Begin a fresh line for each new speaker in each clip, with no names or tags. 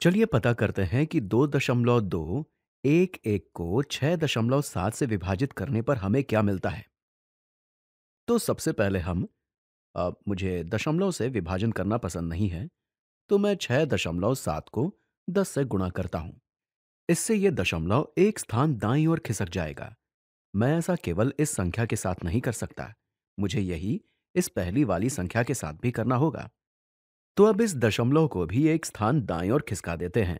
चलिए पता करते हैं कि 2.2 एक को 6.7 से विभाजित करने पर हमें क्या मिलता है। तो सबसे पहले मुझे दशमलव से विभाजन करना पसंद नहीं है, तो मैं 6.7 को 10 से गुणा करता हूँ। इससे ये दशमलव एक स्थान दाईं ओर खिसक जाएगा। मैं ऐसा केवल इस संख्या के साथ नहीं कर सकता, मुझे यही इस पहली वाली संख्या के साथ भी करना होगा। तो अब इस दशमलव को भी एक स्थान दाईं ओर खिसका देते हैं।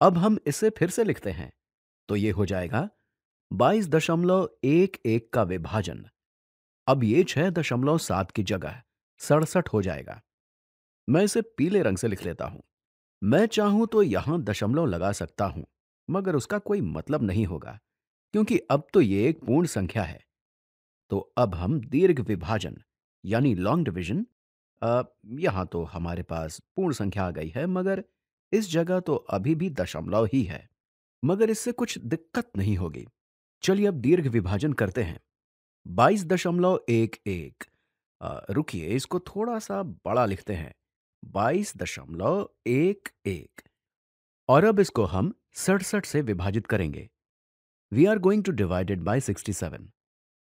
अब हम इसे फिर से लिखते हैं, तो ये हो जाएगा 22.11 का विभाजन। अब ये 6.7 की जगह 67 हो जाएगा। मैं इसे पीले रंग से लिख लेता हूं। मैं चाहूं तो यहां दशमलव लगा सकता हूं, मगर उसका कोई मतलब नहीं होगा, क्योंकि अब तो ये एक पूर्ण संख्या है। तो अब हम दीर्घ विभाजन यानी लॉन्ग डिवीजन, यहां तो हमारे पास पूर्ण संख्या आ गई है, मगर इस जगह तो अभी भी दशमलव ही है। मगर इससे कुछ दिक्कत नहीं होगी। चलिए अब दीर्घ विभाजन करते हैं। 22.11। रुकिए, इसको थोड़ा सा बड़ा लिखते हैं। 22.11। और अब इसको हम 67 से विभाजित करेंगे। We are going to divided by 67।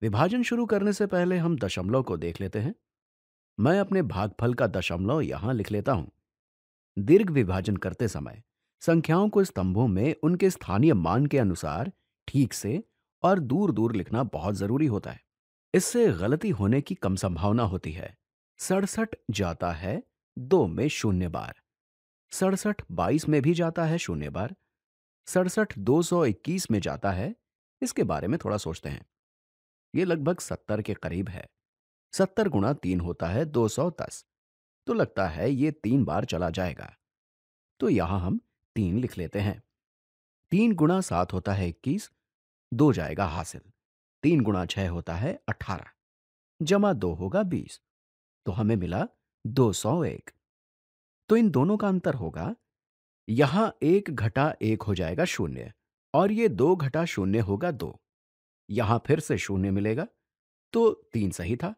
विभाजन शुरू करने से पहले हम दशमलव को देख लेते हैं। मैं अपने भागफल का दशमलव यहां लिख लेता हूं। दीर्घ विभाजन करते समय संख्याओं को स्तंभों में उनके स्थानीय मान के अनुसार ठीक से और दूर दूर लिखना बहुत जरूरी होता है। इससे गलती होने की कम संभावना होती है। 67 जाता है 2 में 0 बार। 67 22 में भी जाता है 0 बार। 67 221 में जाता है। इसके बारे में थोड़ा सोचते हैं। ये लगभग 70 के करीब है। 70 गुणा 3 होता है 210। तो लगता है ये 3 बार चला जाएगा। तो यहां हम 3 लिख लेते हैं। 3 गुणा 7 होता है 21। 2 जाएगा हासिल। 3 गुणा 6 होता है 18। जमा 2 होगा 20। तो हमें मिला 201। तो इन दोनों का अंतर होगा, यहां 1 - 1 हो जाएगा 0, और ये 2 - 0 होगा 2। यहां फिर से 0 मिलेगा। तो 3 सही था।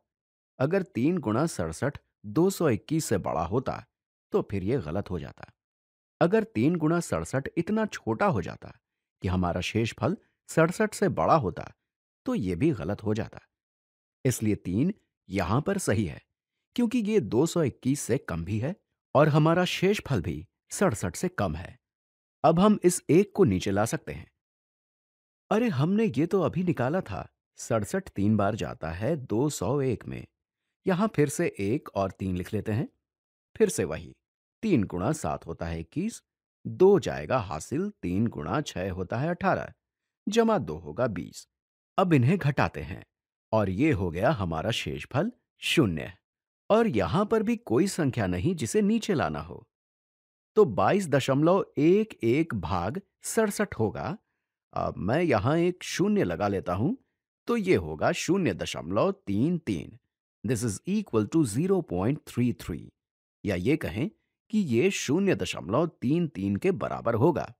अगर 3 गुणा 67 221 से बड़ा होता, तो फिर ये गलत हो जाता। अगर 3 गुणा 67 इतना छोटा हो जाता कि हमारा शेष फल 67 से बड़ा होता, तो ये भी गलत हो जाता। इसलिए 3 यहां पर सही है, क्योंकि ये 221 से कम भी है और हमारा शेष फल भी 67 से कम है। अब हम इस एक को नीचे ला सकते हैं। अरे, हमने ये तो अभी निकाला था। 67 3 बार जाता है 201 में। यहां फिर से 1 और 3 लिख लेते हैं। फिर से वही। 3 गुणा 7 होता है 21। 2 जाएगा हासिल। 3 गुणा 6 होता है 18। जमा 2 होगा 20। अब इन्हें घटाते हैं, और ये हो गया हमारा शेषफल 0। और यहां पर भी कोई संख्या नहीं जिसे नीचे लाना हो। तो 22.11 भाग 67 होगा। अब मैं यहां एक शून्य लगा लेता हूं, तो ये होगा 0.33। दिस इज इक्वल टू 0.33, या ये कहें कि ये 0.33 के बराबर होगा।